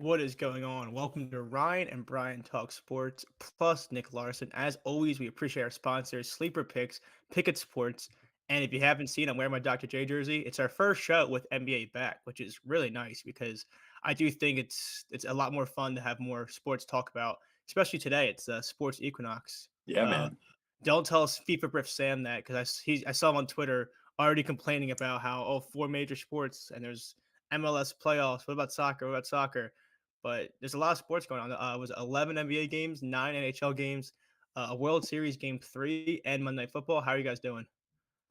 What is going on? Welcome to Ryan and Brian Talk Sports plus Niclarson. As always, we appreciate our sponsors, Sleeper Picks, Pickett Sports. And if you haven't seen, I'm wearing my Dr. J jersey. It's our first show with NBA back, which is really nice because I do think it's a lot more fun to have more sports talk about, especially today. It's Sports Equinox. Yeah, Uh, man. don't tell FIFA Brief Sam that because I saw him on Twitter already complaining about how four major sports and there's MLS playoffs. What about soccer? What about soccer? But there's a lot of sports going on. It was 11 NBA games, 9 NHL games, a World Series game 3, and Monday Night Football. How are you guys doing?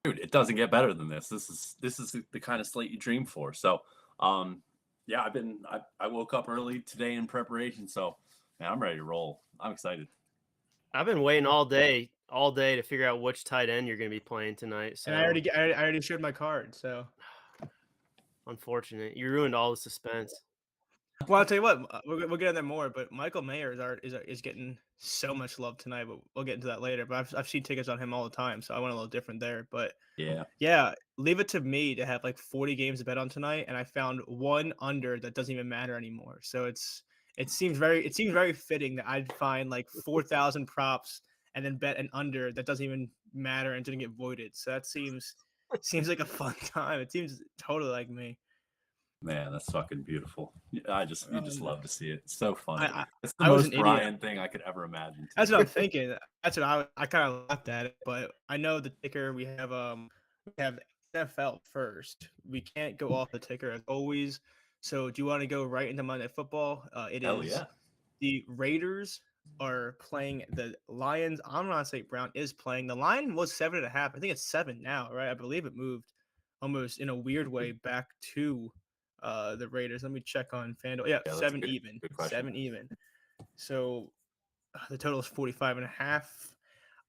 Dude, it doesn't get better than this. This is the kind of slate you dream for. So, yeah, I woke up early today in preparation. So, man, I'm ready to roll. I'm excited. I've been waiting all day to figure out which tight end you're going to be playing tonight. So And I already showed my card. So, unfortunate, you ruined all the suspense. well, I'll tell you what, we'll get in there more. But Michael Mayer is getting so much love tonight. But we'll get into that later. But I've seen tickets on him all the time, so I went a little different there. But Yeah. yeah, leave it to me to have like 40 games to bet on tonight, and I found one under that doesn't even matter anymore. So it seems very fitting that I'd find like 4,000 props and then bet an under that doesn't even matter and didn't get voided. So that seems like a fun time. It seems totally like me. Man, that's fucking beautiful. You just love to see it. It's so funny. It's the I was most an idiot. Brian thing I could ever imagine. That's what I'm thinking. That's what I kind of laughed at it, but I know the ticker we have NFL first. We can't go off the ticker as always. So do you want to go right into Monday Night Football? Hell yeah. The Raiders are playing the Lions. Amon St. Brown is playing. The line was 7.5. I think it's 7 now, right? I believe it moved almost in a weird way back to the Raiders. Let me check on FanDuel. Yeah, that's 7 good. even. Good question. 7 even. So the total is 45.5.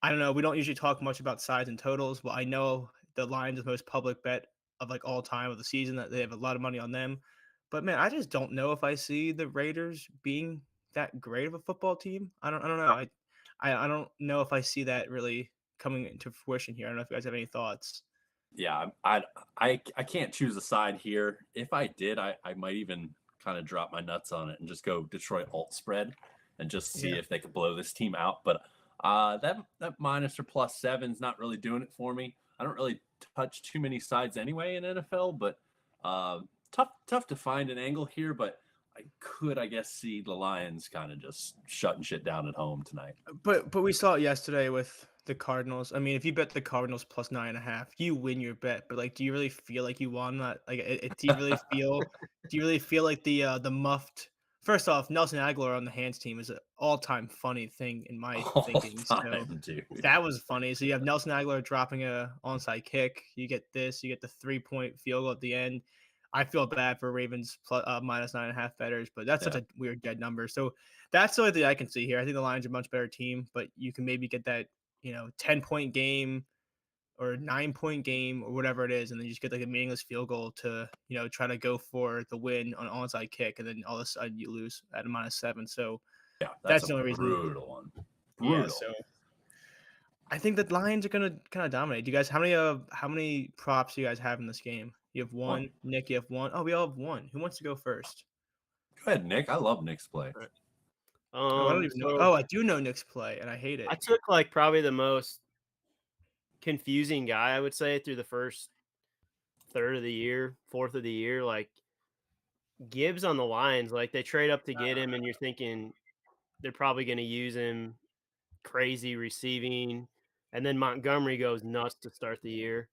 I don't know. We don't usually talk much about sides and totals. Well, I know the Lions' most public bet of like all time of the season that they have a lot of money on them. But man, I just don't know if I see the Raiders being that great of a football team. I don't know. I don't know if I see that really coming into fruition here. I don't know if you guys have any thoughts. Yeah, I can't choose a side here. If I did, I might even kind of drop my nuts on it and just go Detroit alt spread and just see if they could blow this team out. But that minus or plus 7 is not really doing it for me. I don't really touch too many sides anyway in NFL, but tough to find an angle here. But I could, I guess, see the Lions kind of just shutting shit down at home tonight. But we saw it yesterday with the Cardinals. I mean, if you bet the Cardinals plus 9.5, you win your bet. But like, do you really feel like you won that? Like, do you really feel? Do you really feel like the muffed? First off, Nelson Aguilar on the hands team is an all-time funny thing in my thinking. Time, So dude. that was funny. So you have Nelson Aguilar dropping a onside kick. You get this. You get the 3-point field goal at the end. I feel bad for Ravens minus 9.5 betters, but that's such a weird dead number. So that's the only thing I can see here. I think the Lions are a much better team, but you can maybe get that 10-point game or 9-point game or whatever it is, and then you just get like a meaningless field goal to try to go for the win on an onside kick, and then all of a sudden you lose at a -7. So yeah, that's the only reason. Brutal one. Brutal. Yeah, so I think the Lions are gonna kind of dominate. Do you guys how many props do you guys have in this game? You have one. Nick, you have one. Oh, we all have one. Who wants to go first? Go ahead, Nick. I love Nick's play. Right. I don't even know. Oh, I do know Nick's play, and I hate it. I took like probably the most confusing guy, I would say, through the first third of the year, fourth of the year. Like Gibbs on the Lions, like they trade up to get him, and you're thinking they're probably going to use him crazy receiving, and then Montgomery goes nuts to start the year.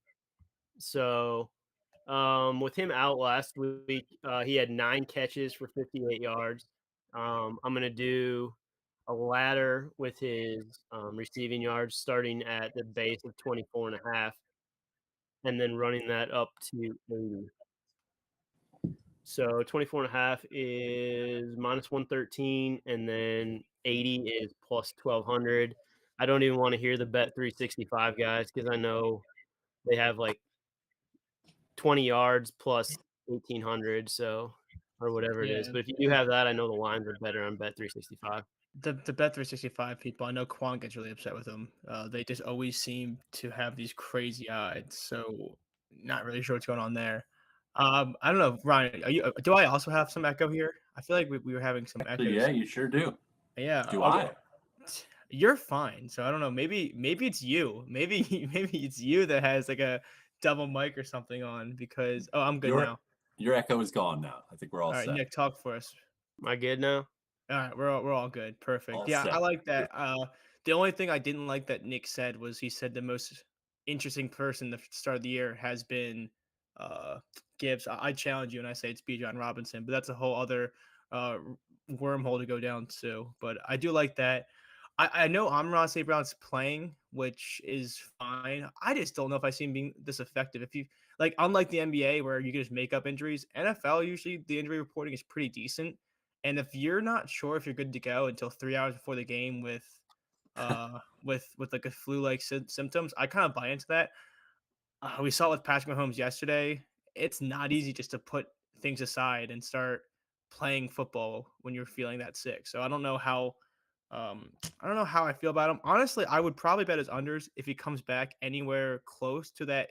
So with him out last week, he had 9 catches for 58 yards. I'm going to do a ladder with his receiving yards starting at the base of 24.5 and then running that up to 80. So 24.5 is minus 113, and then 80 is plus 1,200. I don't even want to hear the bet 365 guys because I know they have like 20 yards plus 1,800, so or whatever it is. But if you do have that, I know the lines are better on bet 365. The bet 365 people, I know Quan gets really upset with them. They just always seem to have these crazy odds, so not really sure what's going on there. I don't know, Ryan. Do I also have some echo here? I feel like we were having some Actually, echoes. yeah, you sure do. Yeah. Do Okay. I? You're fine. So I don't know. Maybe it's you. Maybe it's you that has like a double mic or something on because I'm good Your now. your echo is gone now. I think we're all All right, set. Nick, talk for us. Am I good now? All right, we're all good. Perfect. All Yeah, I set. like that. The only thing I didn't like that Nick said was he said the most interesting person the start of the year has been uh Gibbs. I challenge you and I say it's Bijan Robinson, but that's a whole other uh wormhole to go down to. But I do like that. I know Amon St. Brown's playing, which is fine. I just don't know if I see him being this effective. If you like, unlike the NBA where you can just make up injuries, NFL usually the injury reporting is pretty decent. And if you're not sure if you're good to go until 3 hours before the game with like a flu-like symptoms, I kind of buy into that. We saw it with Patrick Mahomes yesterday. It's not easy just to put things aside and start playing football when you're feeling that sick. So I don't know how I feel about him. Honestly, I would probably bet his unders if he comes back anywhere close to that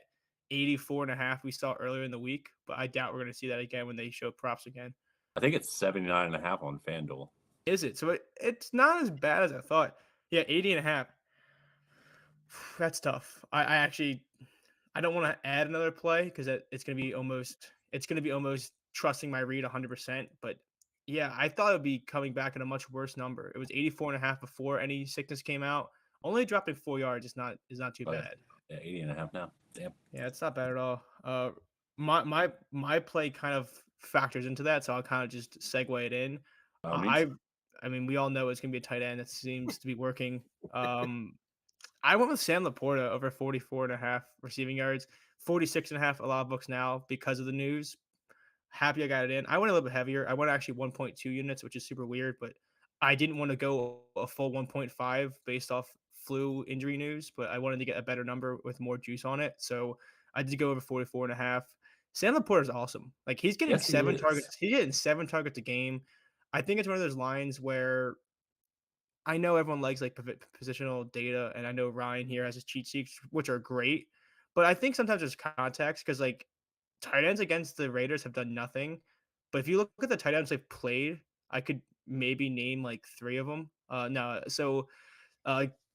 84.5 we saw earlier in the week, but I doubt we're going to see that again when they show props again. I think it's 79.5 on FanDuel. Is it? So it's not as bad as I thought. Yeah, 80.5. That's tough. I actually I don't want to add another play because it's gonna be almost trusting my read 100%. But yeah, I thought it would be coming back at a much worse number. It was 84.5 before any sickness came out. Only dropping 4 yards is not too But bad. yeah, 80.5 now. Damn. Yeah, it's not bad at all. My play kind of factors into that, so I'll kind of just segue it in. By all means. I I mean, we all know it's gonna be a tight end. That seems to be working. I went with Sam Laporta over 44.5 receiving yards, 46.5 a lot of books now because of the news. Happy I got it in. I went a little bit heavier. I went actually 1.2 units, which is super weird, but I didn't want to go a full 1.5 based off flu injury news, but I wanted to get a better number with more juice on it. So I did go over 44.5. Sam Laporta is awesome. Like he's getting Yes, he seven is. targets. He's getting 7 targets a game. I think it's one of those lines where I know everyone likes like positional data, and I know Ryan here has his cheat sheets, which are great. But I think sometimes there's context because like tight ends against the Raiders have done nothing. But if you look at the tight ends they've played, I could maybe name like three of them. No, so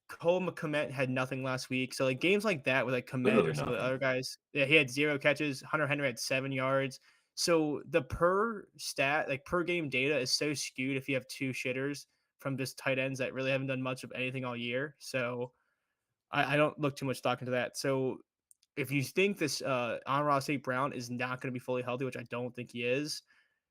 Cole McComet had nothing last week. So like games like that with like Komet Literally or some of the nothing. other guys, yeah, he had 0 catches. Hunter Henry had 7 yards. So the per stat, like per game data, is so skewed if you have two shitters from just tight ends that really haven't done much of anything all year. So I don't look too much stock into that. So if you think this Amon St. Brown is not going to be fully healthy, which I don't think he is,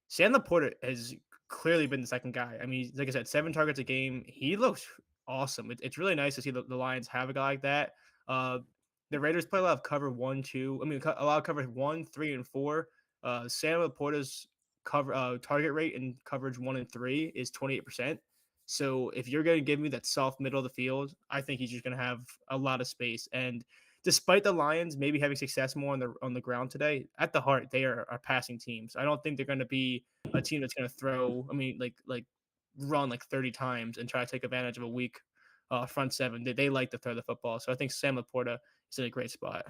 Sam Laporta has clearly been the second guy. I mean, like I said, 7 targets a game. He looks awesome. It's really nice to see the Lions have a guy like that. Uh, the Raiders play a lot of cover 1, 2. I mean, a lot of cover 1, 3, and 4. Sam Laporta's target rate in coverage 1 and 3 is 28%. So if you're going to give me that soft middle of the field, I think he's just going to have a lot of space. And despite the Lions maybe having success more on the ground today, at the heart they are a passing team. So I don't think they're going to be a team that's going to throw. I mean, like run like 30 times and try to take advantage of a weak front seven. They like to throw the football. So I think Sam Laporta is in a great spot.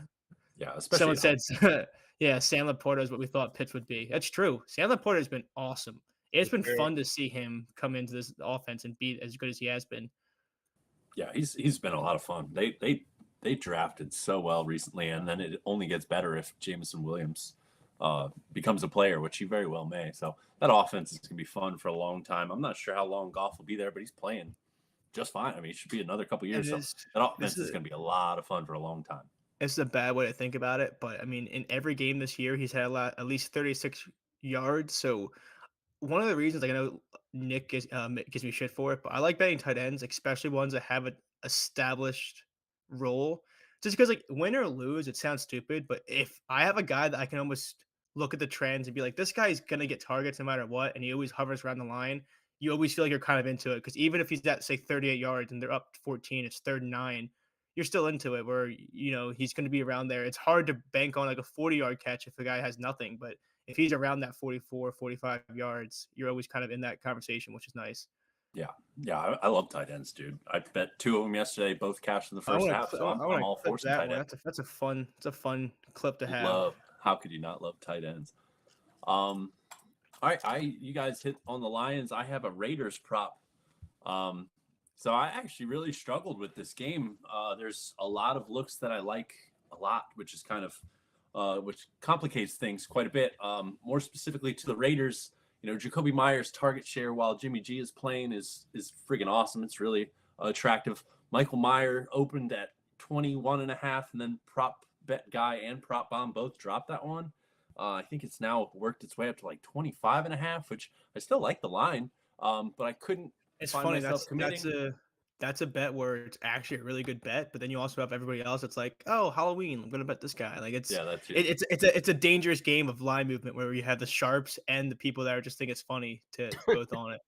Yeah, especially Someone said, yeah, Sam Laporta is what we thought Pitts would be. That's true. Sam Laporta has been awesome. It's been Great. fun to see him come into this offense and be as good as he has been. yeah, he's been a lot of fun. They drafted so well recently, and then it only gets better if Jameson Williams becomes a player, which he very well may. So that offense is gonna be fun for a long time. I'm not sure how long Goff will be there, but he's playing just fine. I mean, it should be another couple And years. So this that this offense is is gonna be a lot of fun for a long time. It's a bad way to think about it, but I mean, in every game this year, he's had at least 36 yards. So one of the reasons like, I know Nick gives me shit for it, but I like betting tight ends, especially ones that have an established role. Just because, like, win or lose, it sounds stupid, but if I have a guy that I can almost look at the trends and be like, this guy's gonna get targets no matter what, and he always hovers around the line, you always feel like you're kind of into it. Because even if he's at say 38 yards and they're up 14, it's 3rd and 9, you're still into it. Where he's going to be around there. It's hard to bank on like a 40-yard catch if a guy has nothing, but if he's around that 44, 45 yards, you're always kind of in that conversation, which is nice. Yeah, I love tight ends, dude. I bet two of them yesterday, both cashed in the I first want half. to So I'm I want to all for clip some that tight one. end. It's a fun clip to have. Love. How could you not love tight ends? Um, All right, you guys hit on the Lions. I have a Raiders prop. So I actually really struggled with this game. There's a lot of looks that I like a lot, which is kind of which complicates things quite a bit. More specifically to the Raiders, Jacoby Myers' target share while Jimmy G is playing is friggin' awesome. It's really attractive. Michael Meyer opened at 21.5, and then prop bet guy and prop bomb both dropped that one. I think it's now worked its way up to like 25.5, which I still like the line, but I couldn't It's find funny. myself committing. That's a bet where it's actually a really good bet, but then you also have everybody else. It's like, oh, Halloween, I'm gonna bet this guy. Like Yeah, that's it's a dangerous game of line movement where you have the sharps and the people that are just think it's funny to both on it.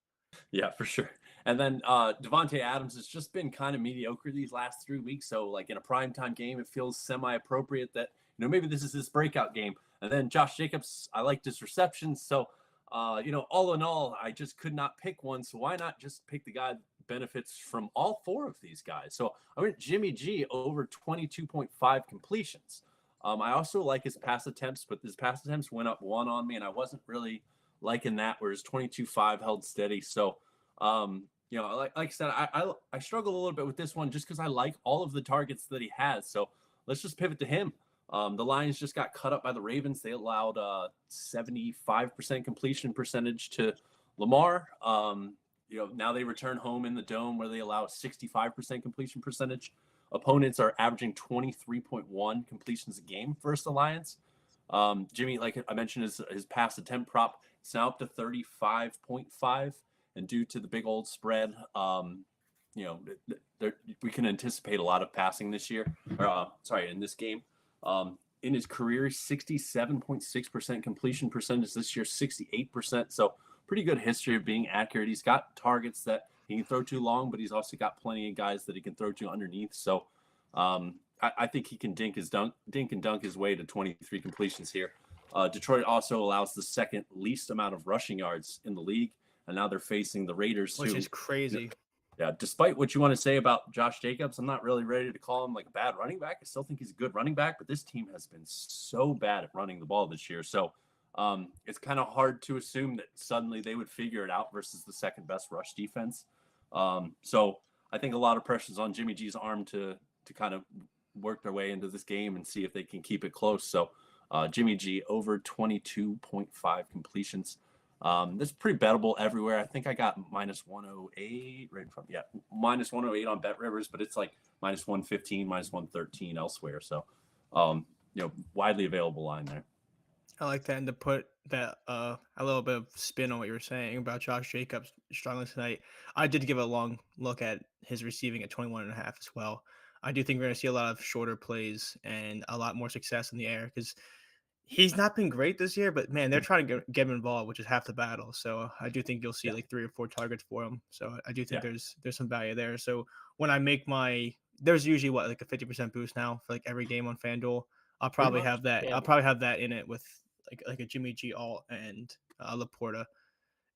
Yeah, for sure. And then Devontae Adams has just been kind of mediocre these last 3 weeks. So, like in a primetime game, it feels semi-appropriate that maybe this is his breakout game. And then Josh Jacobs, I liked his receptions. So, all in all, I just could not pick one. So why not just pick the guy that benefits from all four of these guys? So I went Jimmy G over 22.5 completions. I also like his pass attempts, but his pass attempts went up one on me, and I wasn't really liking that, whereas 22.5 held steady. So, like I said, I struggle a little bit with this one just because I like all of the targets that he has. So let's just pivot to him. The Lions just got cut up by the Ravens. They allowed 75% completion percentage to Lamar. Now they return home in the dome where they allow 65% completion percentage. Opponents are averaging 23.1 completions a game versus the Lions. Jimmy, like I mentioned, his pass attempt prop, it's now up to 35.5. And due to the big old spread, we can anticipate a lot of passing this year. In this game. In his career, 67.6% completion percentage this year, 68%. So pretty good history of being accurate. He's got targets that he can throw too long, but he's also got plenty of guys that he can throw to underneath. So I think he can dink and dunk his way to 23 completions here. Detroit also allows the second least amount of rushing yards in the league, and now they're facing the Raiders, which is crazy. Yeah, despite what you want to say about Josh Jacobs, I'm not really ready to call him like a bad running back. I still think he's a good running back, but this team has been so bad at running the ball this year. So it's kind of hard to assume that suddenly they would figure it out versus the second best rush defense. So I think a lot of pressure is on Jimmy G's arm to kind of work their way into this game and see if they can keep it close. So Jimmy G over 22.5 completions. That's pretty bettable everywhere. I think I got minus 108 right in front. Yeah, minus 108 on Bet Rivers, but it's like minus 115, minus 113 elsewhere. So, widely available line there. I like that, and to put that a little bit of spin on what you were saying about Josh Jacobs struggling tonight, I did give a long look at his receiving at 21.5 as well. I do think we're going to see a lot of shorter plays and a lot more success in the air because he's not been great this year, but man, they're trying to get him involved, which is half the battle. So I do think you'll see like 3 or 4 targets for him. So I do think there's some value there. So when I make there's usually like a 50% boost now for like every game on FanDuel. I'll probably have that. Yeah. I'll probably have that in it with like a Jimmy G alt and Laporta,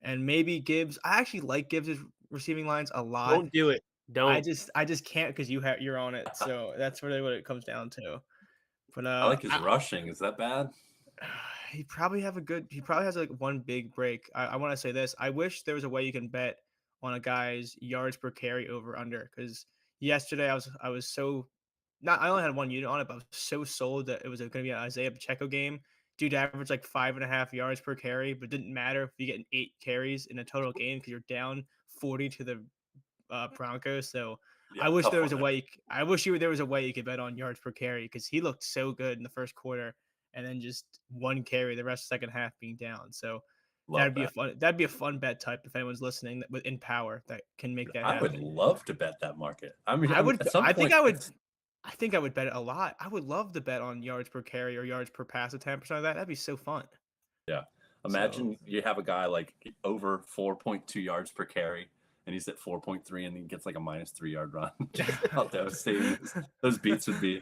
and maybe Gibbs. I actually like Gibbs' receiving lines a lot. Don't do it. Don't. I just can't because you're on it. So that's really what it comes down to. But I like his rushing. Is that bad? He probably has like one big break. I want to say this. I wish there was a way you can bet on a guy's yards per carry over under, because yesterday I was so not I only had one unit on it, but I was so sold that it was going to be an Isaiah Pacheco game. Dude averaged like 5.5 yards per carry, but it didn't matter if you get 8 carries in a total game because you're down 40 to the Broncos. So Yeah, I wish there was a there. way. I wish there was a way you could bet on yards per carry because he looked so good in the first quarter, and then just one carry the rest of the second half being down. So that'd be a fun bet type if anyone's listening that in power that can make that happen. I would love to bet that market. I mean, I think I would bet it a lot. I would love to bet on yards per carry or yards per pass attempt or something like that. That'd be so fun. Yeah. Imagine you have a guy like over 4.2 yards per carry, and he's at 4.3, and he gets like a minus 3-yard run. How devastating those beats would be.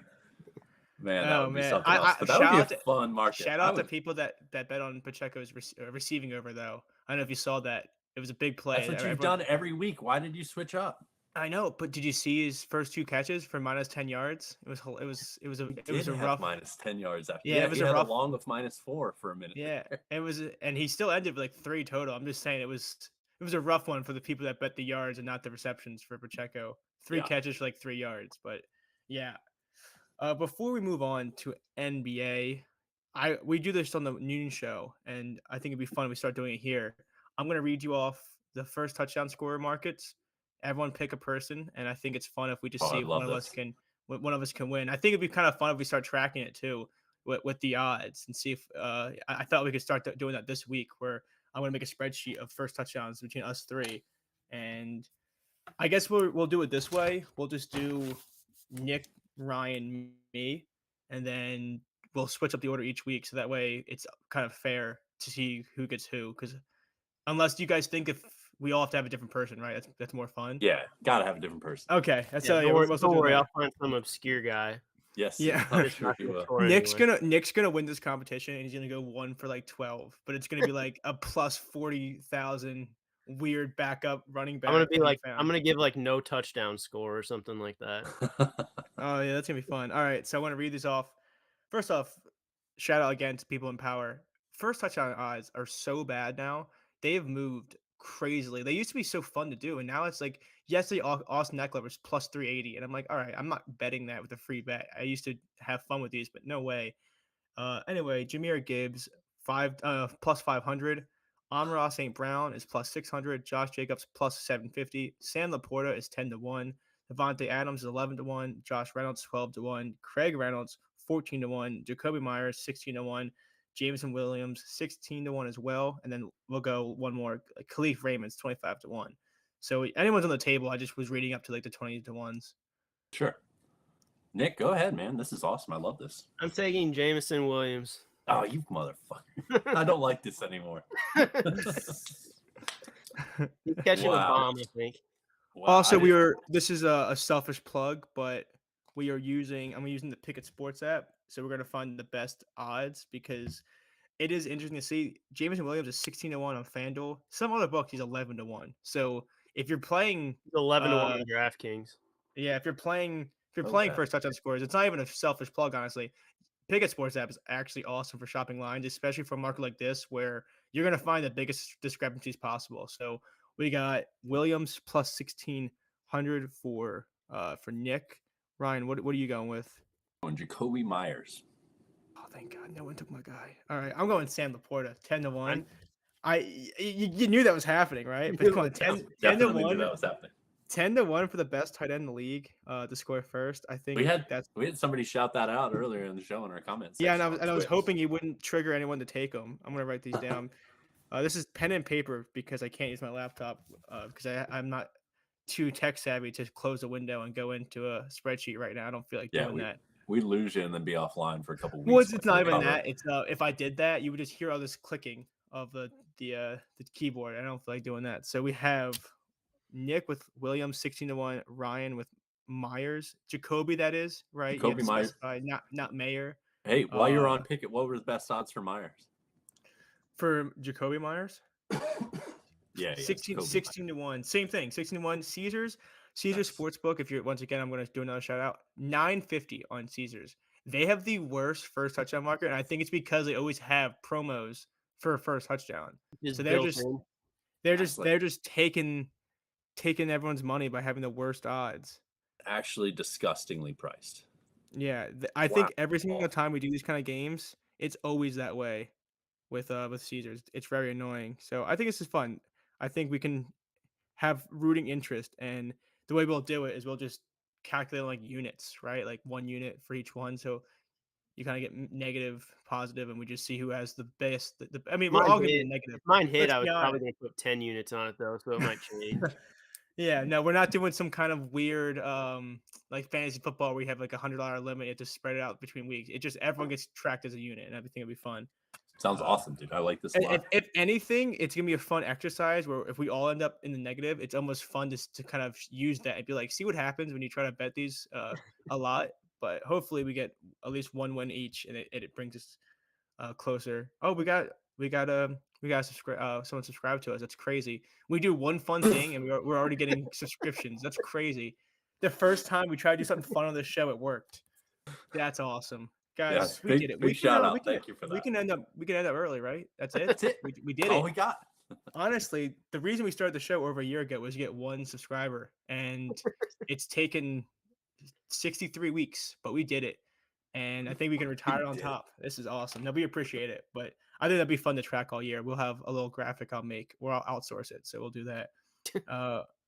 Man, that would be something else. But that would be a fun market. Shout out to people that bet on Pacheco's receiving over, though. I don't know if you saw that. It was a big play. That's what you've done every week. Why did you switch up? I know, but did you see his first 2 catches for minus 10 yards? He it was did a have rough. minus 10 yards after. Yeah, Yeah, it was he a had a rough. long of -4 for a minute Yeah, there. it was, and he still ended with like 3 total. I'm just saying it was a rough one for the people that bet the yards and not the receptions for Pacheco. 3 Yeah. catches for like 3 yards, but yeah. Before we move on to NBA, we do this on the noon show, and I think it'd be fun if we start doing it here. I'm gonna read you off the first touchdown scorer markets. Everyone pick a person, and I think it's fun if we just Oh, see I'd if love this. one of us can win. I think it'd be kind of fun if we start tracking it too with the odds and see if I thought we could start doing that this week, where I'm gonna make a spreadsheet of first touchdowns between us three, and I guess we'll do it this way. We'll just do Nick, Ryan, me, and then we'll switch up the order each week, so that way it's kind of fair to see who gets who. Because unless you guys think if we all have to have a different person, right? That's more fun. Yeah, gotta have a different person. Okay, that's Yeah, yeah. We'll still don't do worry, that. I'll find some obscure guy. Yes, Yeah. I'm It's sure not he gonna will. score anyone. Nick's gonna win this competition, and he's gonna go 1 for like 12, but it's gonna be like a plus 40,000 weird backup running back. I'm gonna give like no touchdown score or something like that. Oh yeah, that's gonna be fun. All right, so I want to read these off. First off, shout out again to people in power. First touchdown odds are so bad now. They have moved crazily. They used to be so fun to do, and now it's like yesterday Austin Eckler was plus 380, and I'm like, all right, I'm not betting that with a free bet. I used to have fun with these, but no way. Anyway, Jahmyr Gibbs plus 500. Amon-Ra St. Brown is plus 600. Josh Jacobs plus 750. Sam Laporta is 10-1. Devontae Adams is 11-1. Josh Reynolds 12-1. Craig Reynolds 14-1. Jacoby Myers 16-1. Jameson Williams 16-1 as well. And then we'll go one more. Khalif Raymond's 25-1. So anyone's on the table, I just was reading up to like the 20-1s. Sure. Nick, go ahead, man. This is awesome. I love this. I'm taking Jameson Williams. Oh, you motherfucker. I don't like this anymore. He's catching a Wow. bomb, I think. Wow, Also, this is a selfish plug, but I'm using the Pickett Sports app, so we're gonna find the best odds because it is interesting to see. Jameson Williams is 16-1 on FanDuel. Some other books he's 11-1. So if you're playing, He's 11-1 on DraftKings. yeah, if you're playing Okay. first touchdown scores, it's not even a selfish plug, honestly. Pickett Sports app is actually awesome for shopping lines, especially for a market like this where you're going to find the biggest discrepancies possible. So we got Williams plus 1,600 for Nick. Ryan, what are you going with? And Jacoby Myers. Oh, thank God, no one took my guy. All right, I'm going Sam Laporta, 10-1. You knew that was happening, right? But come on, 10 Definitely knew 1. that was happening. 10-1 for the best tight end in the league to score first. I think We had that's somebody shout that out earlier in the show in our comments. yeah, and I was hoping he wouldn't trigger anyone to take them. I'm gonna write these down. This is pen and paper because I can't use my laptop because I'm not too tech savvy to close the window and go into a spreadsheet right now. I don't feel like doing that. We lose you and then be offline for a couple Well, weeks. it's not even that. It's if I did that, you would just hear all this clicking of the keyboard. I don't feel like doing that. So we have Nick with Williams 16-1, Ryan with Myers, Jacoby. That is right. Jacoby Myers, not Mayer. Hey, while you're on Pickett, what were the best odds for Myers? For Jacoby Myers? Yeah, 16-1. Same thing. 16-1. Caesars nice. Sportsbook. If you're once again, I'm going to do another shout out. 950 on Caesars. They have the worst first touchdown market, and I think it's because they always have promos for a first touchdown. So they're just taking everyone's money by having the worst odds. Actually, disgustingly priced. Yeah, I think every single time we do these kind of games, it's always that way with Caesars. It's very annoying. So I think this is fun. I think we can have rooting interest, and the way we'll do it is we'll just calculate like units, right? Like 1 unit for each one. So you kind of get negative, positive, and we just see who has the best. I mean, we're all going to be negative. If mine hit, I was probably going to put 10 units on it though, so it might change. Yeah, no, we're not doing some kind of weird like fantasy football where you have like $100 limit. You have to spread it out between weeks. It just everyone gets tracked as a unit, and everything will be fun. Sounds awesome, dude. I like this a lot. If anything, it's gonna be a fun exercise where if we all end up in the negative, it's almost fun to kind of use that and be like, see what happens when you try to bet these a lot. But hopefully we get at least one win each, and it brings us closer. Oh, we got We gotta subscribe. Someone subscribe to us. That's crazy. We do one fun thing and we're already getting subscriptions. That's crazy. The first time we tried to do something fun on this show, it worked. That's awesome, Yes, guys. We big did it. big shout out. Thank you for We that. can end up early, right? That's it. That's it. We did That's all it. we got. Honestly, the reason we started the show over a year ago was to get one subscriber, and it's taken 63 weeks, but we did it. And I think we can retire on did. top. This is awesome. No, we appreciate it, but I think that'd be fun to track all year. We'll have a little graphic I'll make, or I'll outsource it, so we'll do that.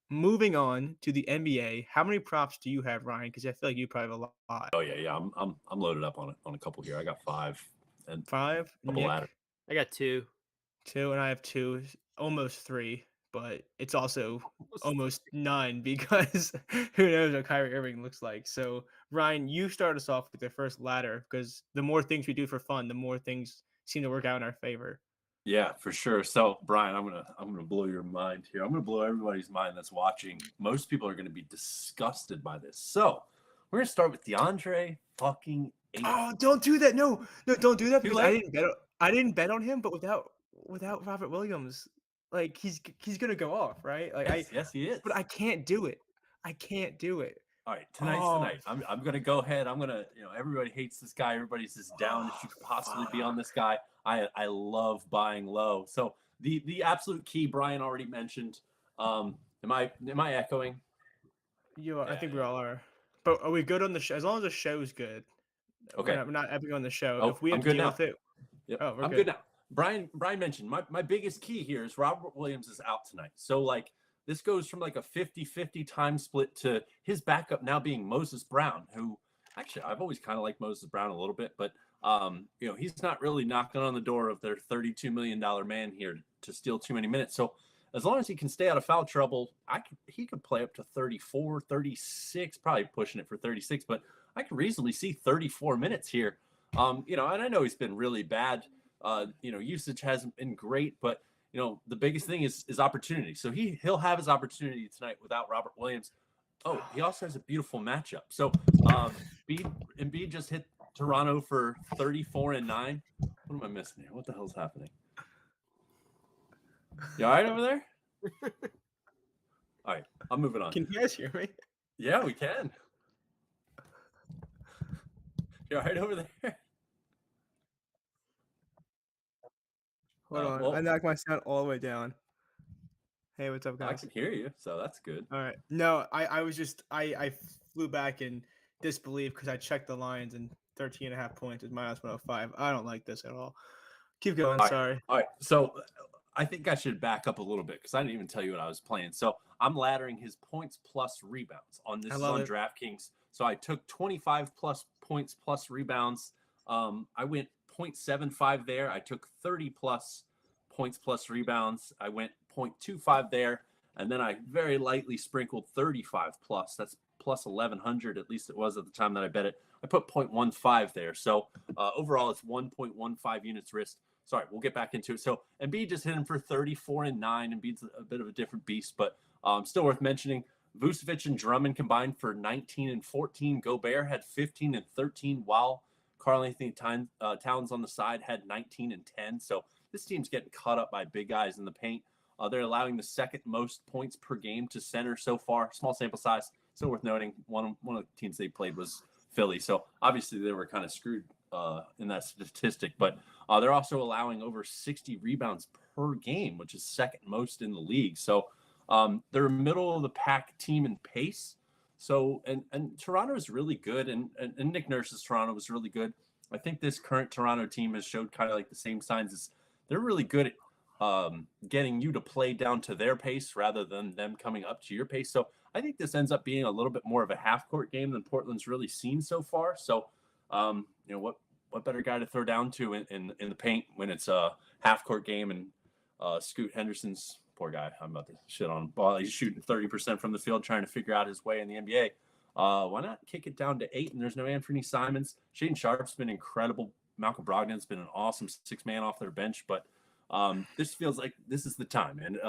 Moving on to the NBA, how many props do you have, Ryan? Because I feel like you probably have a lot. Oh yeah. I'm loaded up on a couple here. I got 5 and 5. a couple Nick, ladders. I got 2. 2, and I have 2, almost 3, but it's also almost none because who knows what Kyrie Irving looks like. So Ryan, you start us off with the first ladder because the more things we do for fun, the more things seem to work out in our favor. Yeah, for sure. So, Brian, I'm gonna blow your mind here. I'm gonna blow everybody's mind that's watching. Most people are gonna be disgusted by this. So, we're gonna start with DeAndre fucking Ayton. Oh, don't do that! No, don't do that Too because late? I didn't bet on him, but without Robert Williams, like he's gonna go off, right? Like Yes, he is. but I can't do it. I can't do it. All right, tonight's the night. I'm gonna go ahead. I'm gonna, everybody hates this guy. Everybody's as down as you could possibly be on this guy. I love buying low. So the absolute key, Brian already mentioned. Am I echoing? I think we all are. But are we good on the show? As long as the show's good. Okay. We're not epic on the show. Oh, if we have I'm to good deal now. with it. Yep. Oh, we're I'm good now. Brian mentioned my biggest key here is Robert Williams is out tonight. So like this goes from like a 50-50 time split to his backup now being Moses Brown, who actually I've always kind of liked Moses Brown a little bit, but he's not really knocking on the door of their $32 million man here to steal too many minutes. So as long as he can stay out of foul trouble, he could play up to 34, 36, probably pushing it for 36, but I could reasonably see 34 minutes here. And I know he's been really bad. Usage hasn't been great, but the biggest thing is opportunity. So he'll have his opportunity tonight without Robert Williams. Oh, he also has a beautiful matchup. So Embiid just hit Toronto for 34 and 9. What am I missing here? What the hell's happening? You all right over there? All right, I'm moving on. Can you guys hear me? Yeah, we can. You all right over there? Hold on. well- I knocked my sound all the way down. Hey, what's up, I guys? can hear you, so that's good. All right. No, I was just I flew back in disbelief because I checked the lines and 13.5 points is minus 105. I don't like this at all. Keep going. Sorry. All right. So I think I should back up a little bit because I didn't even tell you what I was playing. So I'm laddering his points plus rebounds on this is on DraftKings. So I took 25 plus points plus rebounds. I went 0.75 there. I took 30 plus points plus rebounds. I went 0.25 there. And then I very lightly sprinkled 35 plus. That's plus 1,100. At least it was at the time that I bet it. I put 0.15 there. So overall, it's 1.15 units risked. Sorry, we'll get back into it. So Embiid just hit him for 34 and 9. Embiid's a bit of a different beast, but still worth mentioning. Vucevic and Drummond combined for 19 and 14. Gobert had 15 and 13, while Karl-Anthony Towns on the side had 19 and 10. So this team's getting caught up by big guys in the paint. They're allowing the second most points per game to center so far. Small sample size. Still worth noting, one of the teams they played was Philly. So obviously they were kind of screwed in that statistic. But they're also allowing over 60 rebounds per game, which is second most in the league. So they're a middle of the pack team in pace. So and Toronto is really good, and Nick Nurse's Toronto was really good. I think this current Toronto team has showed kind of like the same signs as they're really good at getting you to play down to their pace rather than them coming up to your pace. So I think this ends up being a little bit more of a half court game than Portland's really seen so far. So what better guy to throw down to in the paint when it's a half court game and Scoot Henderson's poor guy. I'm about to shit on him. Well, he's shooting 30% from the field, trying to figure out his way in the NBA. Why not kick it down to 8? And there's no Anthony Simons. Shaedon Sharp's been incredible. Malcolm Brogdon's been an awesome 6-man off their bench, but this feels like this is the time. And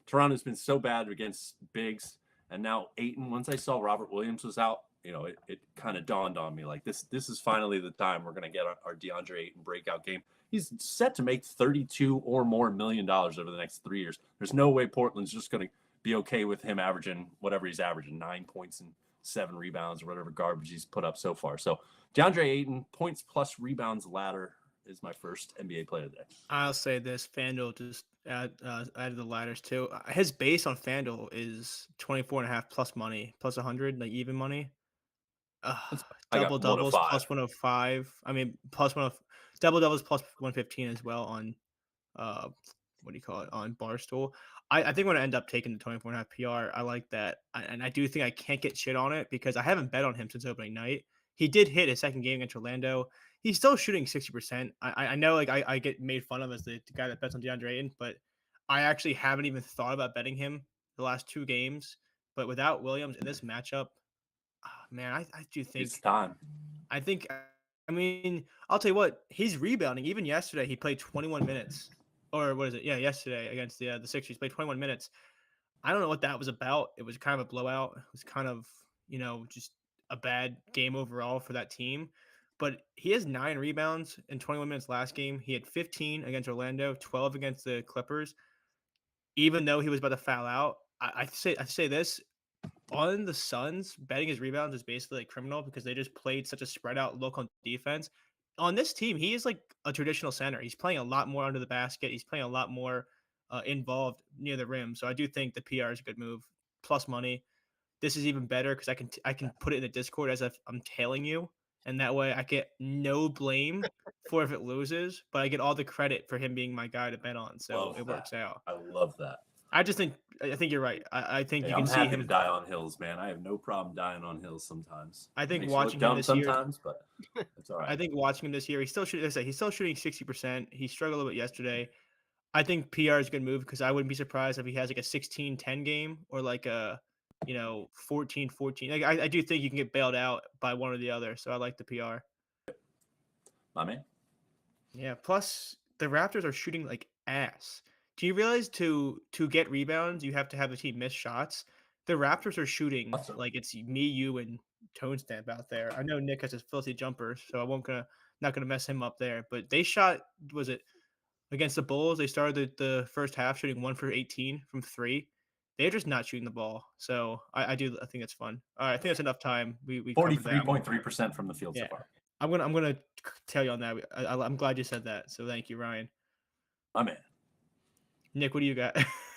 Toronto's been so bad against bigs, and now Ayton. Once I saw Robert Williams was out, it kind of dawned on me like this is finally the time we're going to get our DeAndre Ayton breakout game. He's set to make $32 or more million over the next 3 years. There's no way Portland's just going to be okay with him averaging whatever he's averaging, 9 points and 7 rebounds or whatever garbage he's put up so far. So DeAndre Ayton, points plus rebounds ladder is my first NBA player today. I'll say this: FanDuel just added the ladders too. His base on FanDuel is 24.5 plus money, plus 100, like even money. I got Double doubles 105. plus 105. I mean, plus 10, double doubles plus 115 as well on what do you call it, on Barstool. I think I'm gonna end up taking the 24.5 PR. I like that, and I do think I can't get shit on it because I haven't bet on him since opening night. He did hit his second game against Orlando. He's still shooting 60%. I know, like I get made fun of as the guy that bets on DeAndre Ayton, but I actually haven't even thought about betting him the last 2 games. But without Williams in this matchup, man, I do think It's time. I think I mean, I'll tell you what, he's rebounding. Even yesterday, he played 21 minutes. Or what is it? Yeah, yesterday against the Sixers, played 21 minutes. I don't know what that was about. It was kind of a blowout. It was kind of, just a bad game overall for that team. But he has 9 rebounds in 21 minutes last game. He had 15 against Orlando, 12 against the Clippers. Even though he was about to foul out, I say this, on the Suns, betting his rebounds is basically like criminal because they just played such a spread out look on defense. On this team, he is like a traditional center. He's playing a lot more under the basket. He's playing a lot more involved near the rim. So I do think the PR is a good move. Plus money. This is even better because I can put it in the Discord as if I'm tailing you, and that way I get no blame for if it loses, but I get all the credit for him being my guy to bet on. So it works out. I love that. I think you're right. I think you I'm can see happy him to die on hills, man. I have no problem dying on hills sometimes. I think Makes you look watching him dumb this year, sometimes, but it's all I right. think watching him this year, he's still shooting. He's still shooting 60%. He struggled a little bit yesterday. I think PR is a good move because I wouldn't be surprised if he has like a 16-10 game or like a 14-14. Like I do think you can get bailed out by one or the other. So I like the PR. My man. Yeah. Plus the Raptors are shooting like ass. Do you realize to get rebounds you have to have the team miss shots? The Raptors are shooting Awesome. like it's me, you, and Tone Stamp out there. I know Nick has his filthy jumper, so I won't not gonna mess him up there. But they shot, was it against the Bulls? They started the first half shooting 1 for 18 from 3. They're just not shooting the ball. So I think it's fun. All right, I think that's enough time. We covered that. 43.3% from the field Yeah. so far. I'm gonna tell you on that. I'm glad you said that. So thank you, Ryan. My man. Nick, what do you got?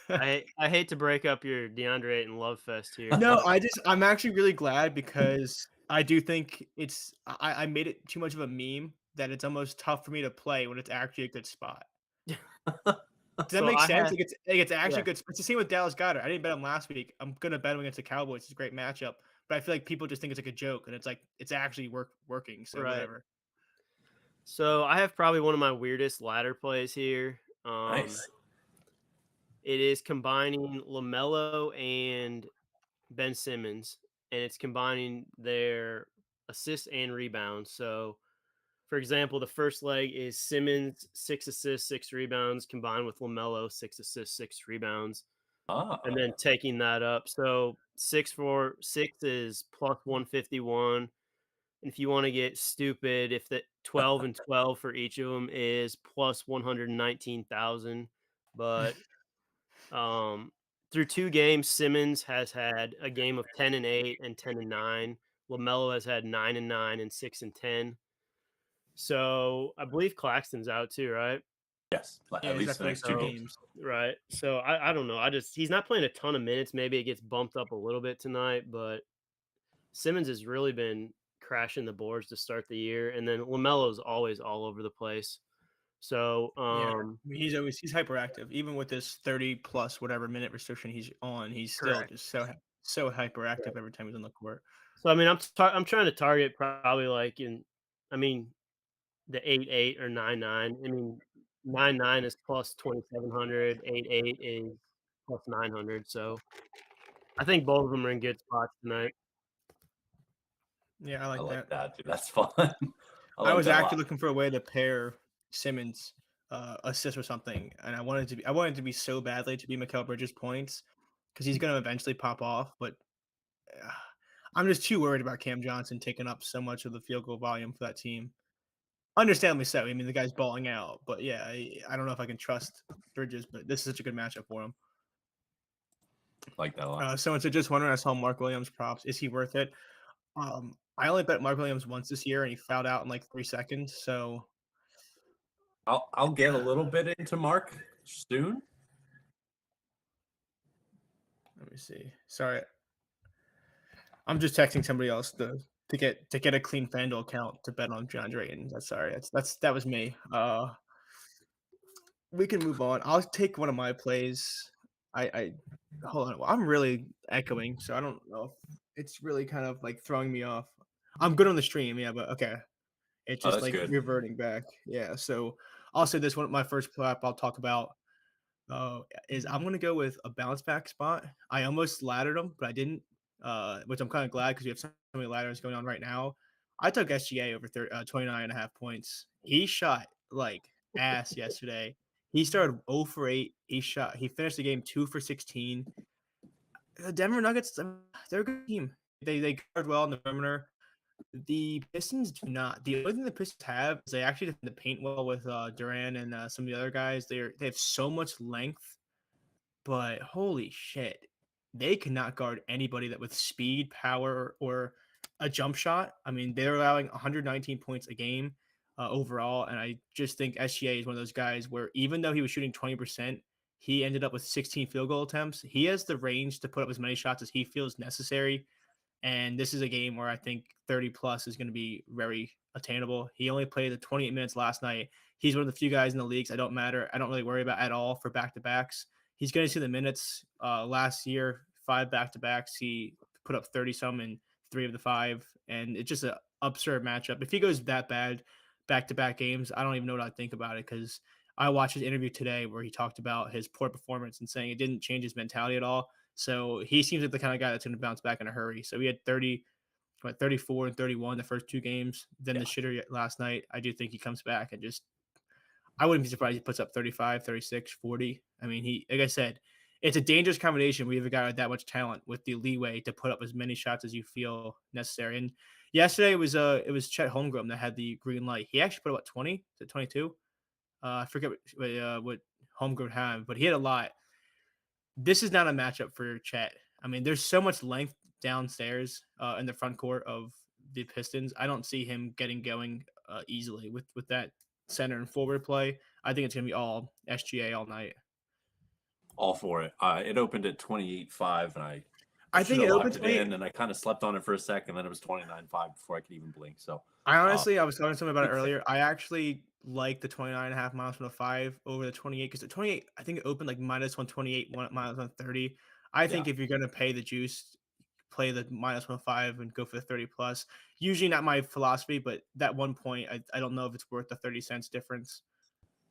I hate to break up your DeAndre Ayton love fest here. No, I'm actually really glad because I do think I made it too much of a meme that it's almost tough for me to play when it's actually a good spot. Does that So make I sense? had- It's actually yeah. good. It's the same with Dallas Goddard. I didn't bet him last week. I'm gonna bet him against the Cowboys. It's a great matchup, but I feel like people just think it's like a joke, and it's like it's actually working. So Right. whatever. So I have probably one of my weirdest ladder plays here. Nice. It is combining LaMelo and Ben Simmons, and it's combining their assists and rebounds. So, for example, the first leg is Simmons 6 assists, 6 rebounds, combined with LaMelo 6 assists, 6 rebounds, and then taking that up. So 6 is plus 151. And if you want to get stupid, if the 12 and 12 for each of them is plus 119,000, but through 2 games, Simmons has had a game of 10 and 8 and 10 and 9. LaMelo has had 9 and 9 and 6 and 10. So I believe Claxton's out too, right? Yes. Yeah, At least the next 2 games. Right. So I don't know. He's not playing a ton of minutes. Maybe it gets bumped up a little bit tonight, but Simmons has really been crashing the boards to start the year, and then LaMelo's always all over the place. So Yeah, he's hyperactive. Even with this 30 plus whatever minute restriction he's on, he's still Correct. just so hyperactive every time he's on the court. So I mean, I'm trying to target probably like the 8-8 or 9-9. I mean, 9-9 is plus 2,700. 8-8 is plus 900. So I think both of them are in good spots tonight. Yeah, I like that, dude. That's fun. I was actually looking for a way to pair Simmons assist or something, and I wanted to be so badly to be Mikal Bridges points because he's going to eventually pop off. But I'm just too worried about Cam Johnson taking up so much of the field goal volume for that team. Understandably so. I mean, the guy's balling out, but yeah, I don't know if I can trust Bridges, but this is such a good matchup for him. Like that a lot. Someone said, just wondering, I saw Mark Williams props. Is he worth it? I only bet Mark Williams once this year, and he fouled out in like 3 seconds. So I'll get a little bit into Mark soon. let me see. Sorry, I'm just texting somebody else to get a clean FanDuel account to bet on DeAndre, and that was me. We can move on. I'll take one of my plays. I hold on. Well, I'm really echoing, so I don't know if it's really kind of like throwing me off. I'm good on the stream, yeah, but okay. It's Oh, just that's like good. reverting back. Yeah. So also this one, my first prop I'll talk about is I'm gonna go with a bounce back spot. I almost laddered him, but I didn't. Which I'm kind of glad because we have so many ladders going on right now. I took SGA over 29.5 points. He shot like ass yesterday. He started 0 for 8. He finished the game 2 for 16. The Denver Nuggets, they're a good team. They guard well in the perimeter. The Pistons do not. The only thing the Pistons have is they actually defend the paint well with Durant and some of the other guys. They have so much length, but holy shit, they cannot guard anybody that with speed, power, or a jump shot. I mean, they're allowing 119 points a game overall, and I just think SGA is one of those guys where even though he was shooting 20%, he ended up with 16 field goal attempts. He has the range to put up as many shots as he feels necessary. And this is a game where I think 30 plus is going to be very attainable. He only played the 28 minutes last night. He's one of the few guys in the leagues I don't really worry about at all for back to backs. He's going to see the minutes. Last year, 5 back to backs. He put up 30 some in 3 of the 5, and it's just an absurd matchup. If he goes that bad back to back games, I don't even know what I'd think about it because I watched his interview today where he talked about his poor performance and saying it didn't change his mentality at all. So he seems like the kind of guy that's going to bounce back in a hurry. So he had 34 and 31 the first 2 games. Then the shitter last night. I do think he comes back and just I wouldn't be surprised he puts up 35, 36, 40. I mean, like I said, it's a dangerous combination. We have a guy with that much talent with the leeway to put up as many shots as you feel necessary. And yesterday it was Chet Holmgren that had the green light. He actually put up 20 to 22. I forget what Holmgren had, but he had a lot. This is not a matchup for Chet. I mean, there's so much length downstairs in the front court of the Pistons. I don't see him getting going easily with that center and forward play. I think it's going to be all SGA all night. All for it. It opened at 28.5, and I think it opened in, and I kind of slept on it for a second. Then it was 29.5 before I could even blink. So I honestly, I was talking to someone about it earlier. I actually like the 29.5 miles from the 5 over the 28 because the 28, I think it opened like minus 128, minus 130. I think if you're going to pay the juice, play the minus 105 and go for the 30 plus. Usually not my philosophy, but that 1 point, I don't know if it's worth the 30 cents difference.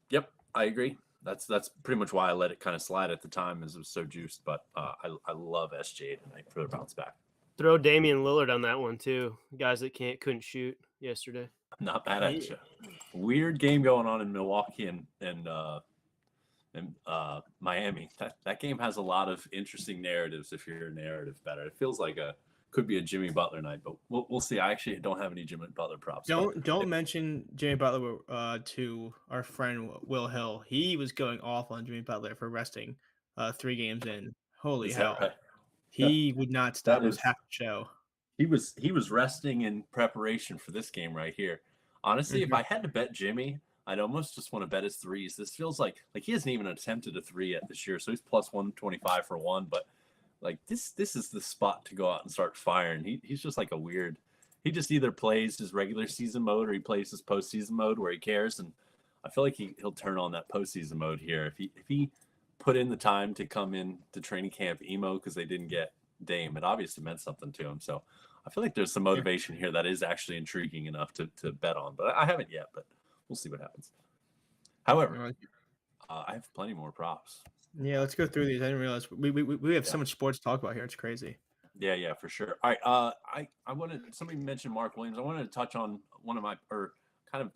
Yep, I agree. That's pretty much why I let it kind of slide at the time, as it was so juiced. But I love SGA tonight for the bounce back. Throw Damian Lillard on that one too. Guys that couldn't shoot yesterday. Not bad at you. Weird game going on in Milwaukee and Miami. That game has a lot of interesting narratives. If you're a narrative better, it feels like could be a Jimmy Butler night, but we'll see. I actually don't have any Jimmy Butler props. Don't mention Jimmy Butler to our friend Will Hill. He was going off on Jimmy Butler for resting 3 games in. Holy hell! Right? He would not stop. It was half the show. He was resting in preparation for this game right here. Honestly, if I had to bet Jimmy, I'd almost just want to bet his threes. This feels like he hasn't even attempted a 3 yet this year, so he's plus 125 for 1. But like this is the spot to go out and start firing. He's just like a weird. He just either plays his regular season mode or he plays his postseason mode where he cares. And I feel like he'll turn on that postseason mode here if he put in the time to come in to training camp emo because they didn't get Dame. It obviously meant something to him. So I feel like there's some motivation here that is actually intriguing enough to bet on. But I haven't yet. But we'll see what happens. However, I have plenty more props. Yeah, let's go through these. I didn't realize we have so much sports to talk about here. It's crazy. Yeah, for sure. All right. I wanted somebody mentioned Mark Williams. I wanted to touch on one of my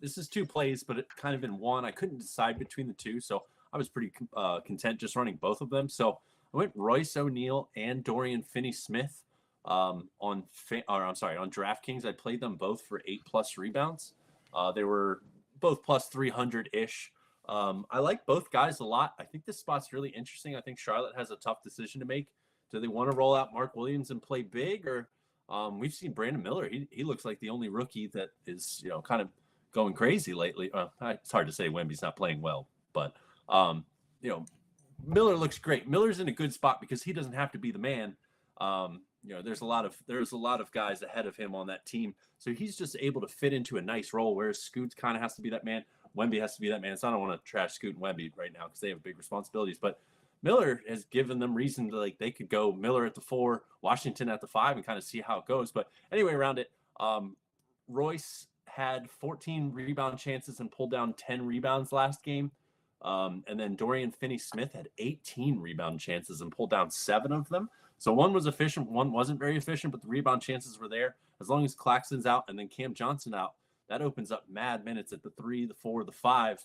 this is 2 plays, but it kind of in one. I couldn't decide between the 2, so I was pretty content just running both of them. So I went Royce O'Neal and Dorian Finney-Smith on DraftKings, I played them both for 8+ rebounds. They were both plus 300 ish. I like both guys a lot. I think this spot's really interesting. I think Charlotte has a tough decision to make. Do they want to roll out Mark Williams and play big, or we've seen Brandon Miller? He looks like the only rookie that is kind of going crazy lately. It's hard to say Wemby's not playing well, but Miller looks great. Miller's in a good spot because he doesn't have to be the man. There's a lot of guys ahead of him on that team, so he's just able to fit into a nice role. Whereas Scoot kind of has to be that man. Wemby has to be that man. So I don't want to trash Scoot and Wemby right now because they have big responsibilities. But Miller has given them reason to they could go Miller at the 4, Washington at the 5, and kind of see how it goes. But anyway, around it, Royce had 14 rebound chances and pulled down 10 rebounds last game. And then Dorian Finney-Smith had 18 rebound chances and pulled down 7 of them. So one was efficient, one wasn't very efficient, but the rebound chances were there. As long as Claxton's out and then Cam Johnson out, that opens up mad minutes at the 3, the 4, the 5.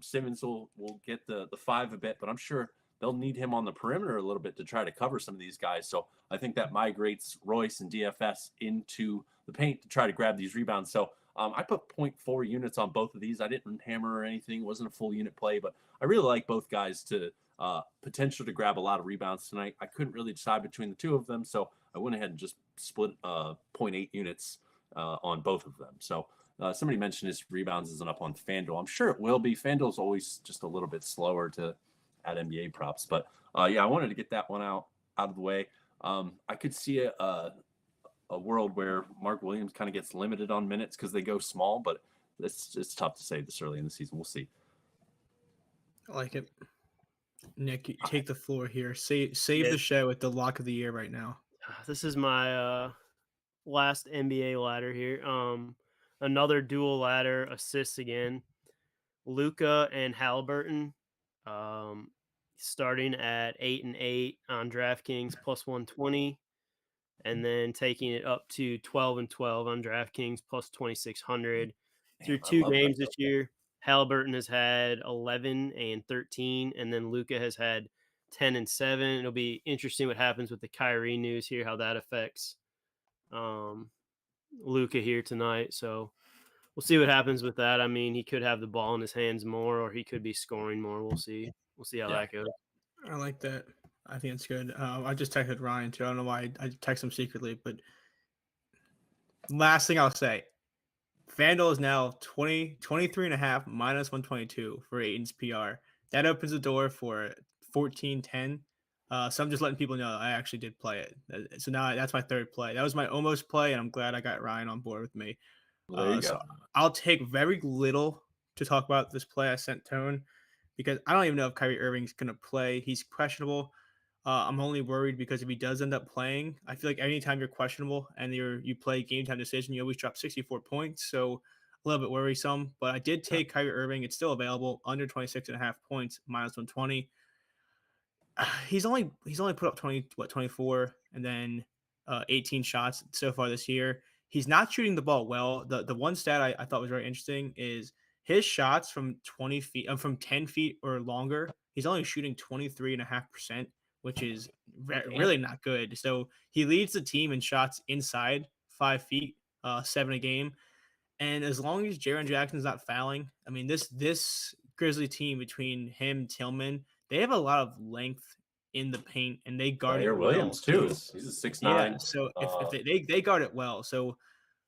Simmons will get the 5 a bit, but I'm sure they'll need him on the perimeter a little bit to try to cover some of these guys. So I think that migrates Royce and DFS into the paint to try to grab these rebounds. So I put 0.4 units on both of these. I didn't hammer or anything. It wasn't a full unit play, but I really like both guys to potential to grab a lot of rebounds tonight. I couldn't really decide between the two of them, so I went ahead and just split 0.8 units on both of them. So somebody mentioned his rebounds isn't up on FanDuel. I'm sure it will be. FanDuel's always just a little bit slower to add NBA props, but I wanted to get that one out of the way. I could see a world where Mark Williams kind of gets limited on minutes because they go small, but it's tough to say this early in the season. We'll see. I like it. Nick, you take the floor here. Save the show with the lock of the year right now. This is my last NBA ladder here. Another dual ladder assists again. Luka and Halliburton starting at 8 and 8 on DraftKings plus 120, and then taking it up to 12 and 12 on DraftKings plus 2,600. Through 2 games this year, Halliburton has had 11 and 13, and then Luka has had 10 and 7. It'll be interesting what happens with the Kyrie news here, how that affects Luka here tonight. So we'll see what happens with that. I mean, he could have the ball in his hands more, or he could be scoring more. We'll see. We'll see how that goes. I like that. I think it's good. I just texted Ryan too. I don't know why I text him secretly, but last thing I'll say, FanDuel is now 23.5 minus 122 for Aiton's PR. That opens the door for 14-10. So I'm just letting people know I actually did play it. So now that's my third play. That was my almost play, and I'm glad I got Ryan on board with me. So I'll take very little to talk about this play I sent Tone because I don't even know if Kyrie Irving's going to play. He's questionable. I'm only worried because if he does end up playing, I feel like anytime you're questionable and you play game time decision, you always drop 64 points. So a little bit worrisome. But I did take Kyrie Irving. It's still available under 26.5 points, minus 120. He's only put up 24 and then 18 shots so far this year. He's not shooting the ball well. The one stat I thought was very interesting is his shots from 20 feet, from 10 feet or longer. He's only shooting 23.5%, which is really not good. So he leads the team in shots inside 5 feet, 7 a game. And as long as Jaren Jackson's not fouling, I mean, this Grizzly team between him, Tillman, they have a lot of length in the paint, and they guard it well. Williams too. He's a 6'9". Yeah, so if they guard it well. So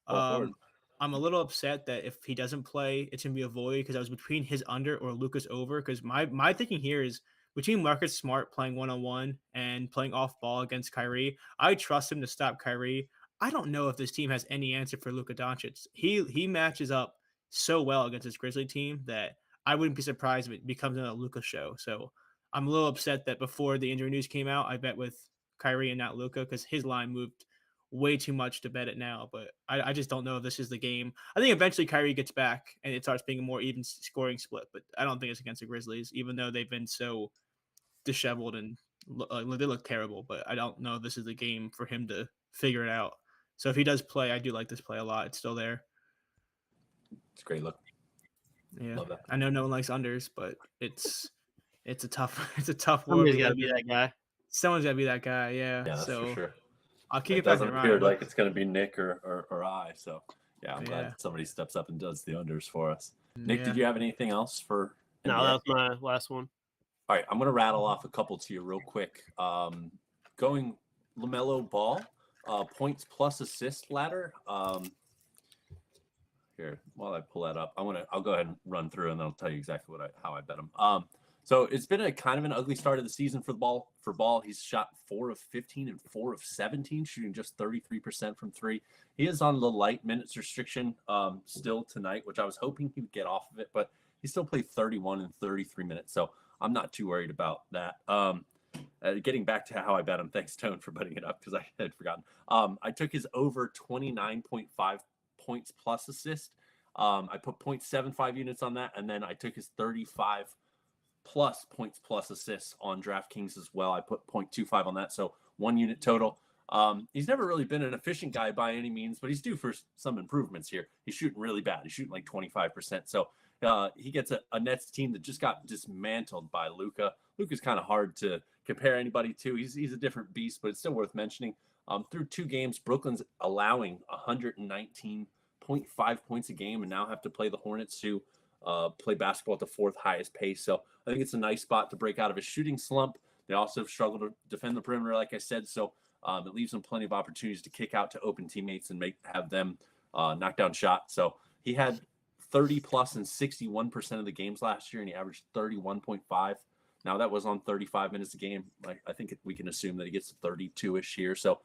I'm a little upset that if he doesn't play, it's gonna be a void because I was between his under or Lucas over. Because my thinking here is between Marcus Smart playing 1-on-1 and playing off ball against Kyrie, I trust him to stop Kyrie. I don't know if this team has any answer for Luka Doncic. He matches up so well against this Grizzly team that I wouldn't be surprised if it becomes a Luka show. So I'm a little upset that before the injury news came out, I bet with Kyrie and not Luka because his line moved way too much to bet it now. But I just don't know if this is the game. I think eventually Kyrie gets back and it starts being a more even scoring split. But I don't think it's against the Grizzlies, even though they've been so disheveled and they look terrible. But I don't know if this is the game for him to figure it out. So if he does play, I do like this play a lot. It's still there. It's a great look. Yeah, love that. I know no one likes unders, but it's a tough world. Somebody's got to be that guy. Someone's got to be that guy. Yeah. Yeah, that's so for sure. I'll kick It it back doesn't to appear Ryan. like it's going to be Nick or I. So, yeah, I'm Yeah. glad somebody steps up and does the unders for us. Nick, Yeah. did you have anything else for No, NBA? that was my last one. All right, I'm going to rattle off a couple to you real quick. Going LaMelo Ball, points plus assist ladder. Here, while I pull that up, I'll go ahead and run through, and then I'll tell you exactly how I bet him. So it's been a kind of an ugly start of the season for Ball. He's shot 4 of 15 and 4 of 17, shooting just 33% from three. He is on the light minutes restriction still tonight, which I was hoping he would get off of it, but he still played 31 and 33 minutes, so I'm not too worried about that. Getting back to how I bet him, thanks Tone for putting it up because I had forgotten. I took his over 29.5 points plus assist. I put 0.75 units on that, and then I took his 35 plus points plus assists on DraftKings as well. I put 0.25 on that, so 1 unit total. He's never really been an efficient guy by any means, but he's due for some improvements here. He's shooting really bad. He's shooting like 25%. So he gets a Nets team that just got dismantled by Luka. Luka's kind of hard to compare anybody to. He's a different beast, but it's still worth mentioning. Through 2 games, Brooklyn's allowing 119.5 points a game and now have to play the Hornets, who play basketball at the 4th highest pace. So I think it's a nice spot to break out of a shooting slump. They also struggle to defend the perimeter, like I said. So it leaves them plenty of opportunities to kick out to open teammates and have them knock down shots. So he had 30 plus in 61% of the games last year, and he averaged 31.5. Now that was on 35 minutes a game. I think we can assume that he gets 32-ish here. So,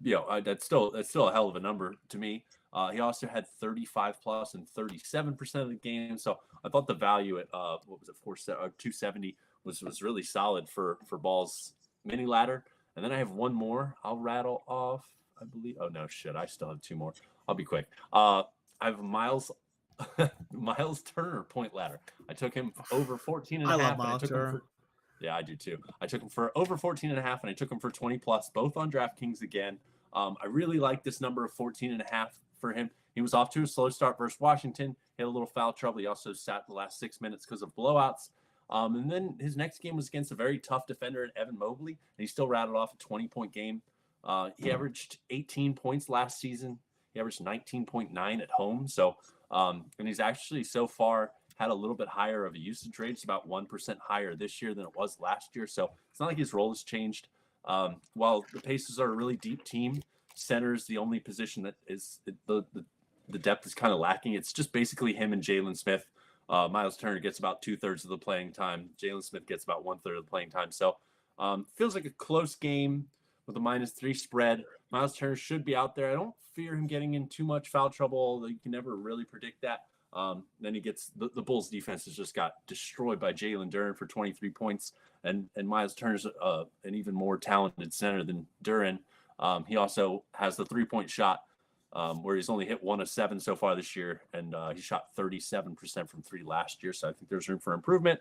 that's still a hell of a number to me. He also had 35 plus and 37% of the game. So I thought the value at 270 was really solid for Ball's mini ladder. And then I have one more I'll rattle off, I believe. Oh no, shit! I still have 2 more. I'll be quick. I have Miles Turner point ladder. I took him over 14 and a half. I love Miles Turner. Yeah, I do too. I took him for over 14 and a half, and I took him for 20 plus, both on DraftKings again. I really like this number of 14 and a half for him. He was off to a slow start versus Washington. He had a little foul trouble. He also sat the last 6 minutes because of blowouts. And then his next game was against a very tough defender in Evan Mobley, and he still rattled off a 20-point game. He averaged 18 points last season. He averaged 19.9 at home. So, and he's actually so far had a little bit higher of a usage rate. It's about 1% higher this year than it was last year. So it's not like his role has changed. While the Pacers are a really deep team, center is the only position that is the depth is kind of lacking. It's just basically him and Jalen Smith. Miles Turner gets about 2/3 of the playing time. Jalen Smith gets about 1/3 of the playing time. So feels like a close game with a -3 spread. Miles Turner should be out there. I don't fear him getting in too much foul trouble, although you can never really predict that. Then he gets the Bulls defense has just got destroyed by Jalen Duren for 23 points, and Miles Turner's an even more talented center than Duren. He also has the 3-point shot where he's only hit 1 of 7 so far this year, and he shot 37% from 3 last year. So I think there's room for improvement.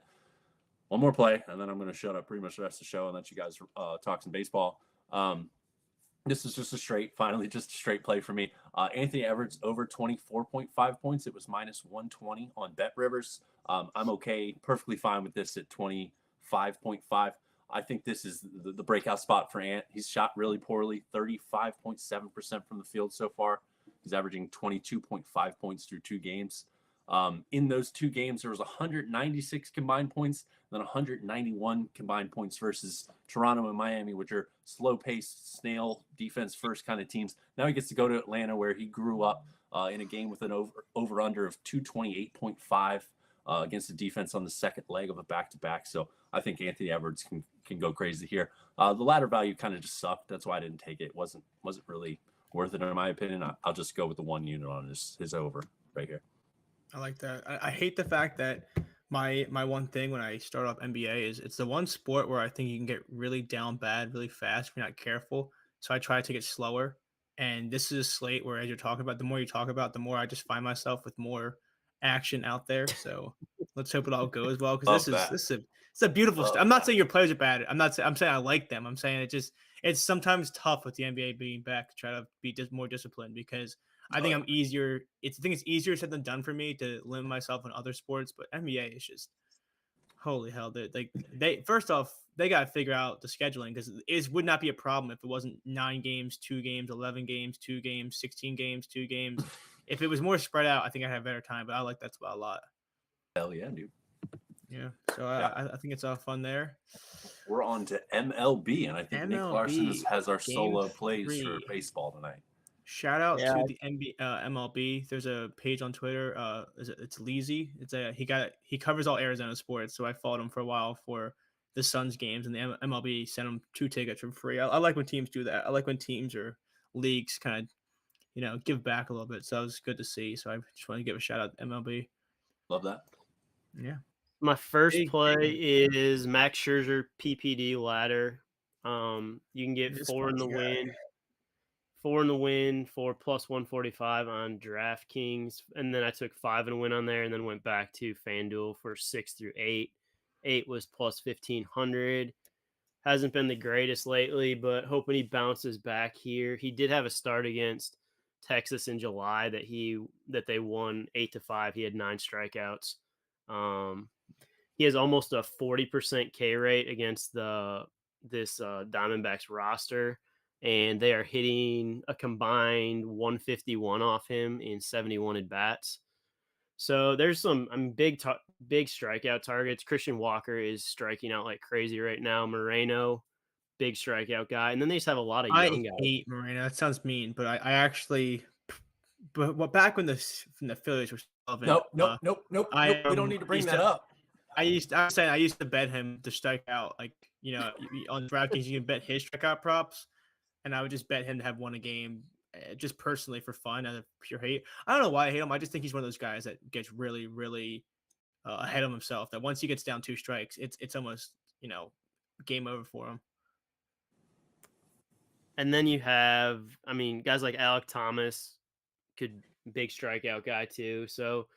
One more play, and then I'm going to shut up pretty much the rest of the show and let you guys talk some baseball. This is just a straight play for me. Anthony Edwards over 24.5 points. It was -120 on Bet Rivers. I'm okay, perfectly fine with this at 25.5. I think this is the breakout spot for Ant. He's shot really poorly, 35.7% from the field so far. He's averaging 22.5 points through 2 games. In those 2 games, there was 196 combined points, then 191 combined points versus Toronto and Miami, which are slow-paced, snail defense first kind of teams. Now he gets to go to Atlanta, where he grew up in a game with an over-under of 228.5 against the defense on the second leg of a back-to-back. So I think Anthony Edwards can go crazy here. The ladder value kind of just sucked. That's why I didn't take it. It wasn't really worth it in my opinion. I'll just go with the 1 unit on his over right here. I like that. I hate the fact that my one thing when I start off NBA is it's the one sport where I think you can get really down bad really fast if you're not careful. So I try to take it slower. And this is a slate where, as you're talking about, the more you talk about, the more I just find myself with more action out there. So let's hope it all goes well, because it's a beautiful. I'm not saying your players are bad. I'm saying I like them. I'm saying it's sometimes tough with the NBA being back to try to be just more disciplined, because I think I'm easier. It's easier said than done for me to limit myself in other sports, but NBA is just Holy hell! They first off, they got to figure out the scheduling because it would not be a problem if it wasn't 9 games, 2 games, 11 games, 2 games, 16 games, 2 games. If it was more spread out, I think I'd have a better time. But I like that spot a lot. Hell yeah, dude. Yeah, so I think it's all fun there. We're on to MLB, and I think Niclarson has our solo plays for baseball tonight. Shout out to the MLB. There's a page on Twitter. It's Leezy. He covers all Arizona sports. So I followed him for a while for the Suns games, and the MLB sent him 2 tickets for free. I like when teams do that. I like when teams or leagues kind of give back a little bit. So that was good to see. So I just want to give a shout out to MLB. Love that. Yeah. My first play is Max Scherzer PPD ladder. You can get 4 in the win. 4 in the win for plus 145 on DraftKings. And then I took 5 in a win on there and then went back to FanDuel for 6 through 8. 8 was plus 1,500. Hasn't been the greatest lately, but hoping he bounces back here. He did have a start against Texas in July that they won 8-5. He had 9 strikeouts. He has almost a 40% K rate against this Diamondbacks roster, and they are hitting a combined 151 off him in 71 at bats. So there's some big strikeout targets. Christian Walker is striking out like crazy right now. Moreno, big strikeout guy, and then they just have a lot of young guys. I hate Moreno. That sounds mean, but I actually, but back when the Phillies were relevant, nope. We don't need to bring that up. I used to bet him to strike out, like, on DraftKings you can bet his strikeout props, and I would just bet him to have 1 a game, just personally for fun, out of pure hate. I don't know why I hate him. I just think he's one of those guys that gets really, really ahead of himself. That once he gets down 2 strikes, it's almost game over for him. And then you have, guys like Alec Thomas, big strikeout guy too. So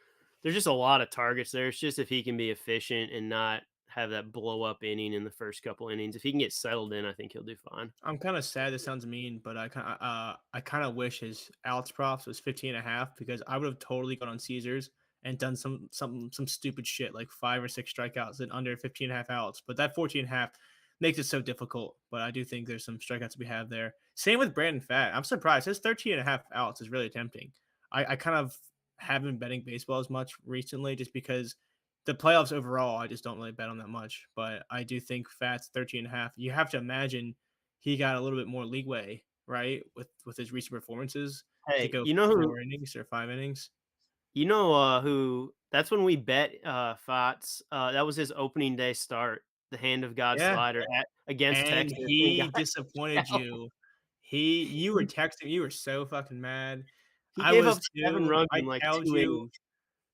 there's just a lot of targets there. It's just if he can be efficient and not have that blow up inning in the first couple innings. If he can get settled in, I think he'll do fine. I'm kind of sad. This sounds mean, but I kind of wish his outs props was 15.5 because I would have totally gone on Caesars and done some stupid shit like 5 or 6 strikeouts and under 15.5 outs. But that 14.5 makes it so difficult. But I do think there's some strikeouts to be had there. Same with Brandon Pfaadt. I'm surprised his 13.5 outs is really tempting. I kind of haven't been betting baseball as much recently just because the playoffs overall, I just don't really bet on that much. But I do think Pfaadt's 13.5. You have to imagine he got a little bit more leeway, right, with his recent performances. Hey, to go 4 innings or 5 innings. You know who? That's when we bet Pfaadt's. That was his opening day start. The hand of God slider against Texas. He disappointed you. You were texting. You were so fucking mad. He gave up 7 runs in like 2 innings.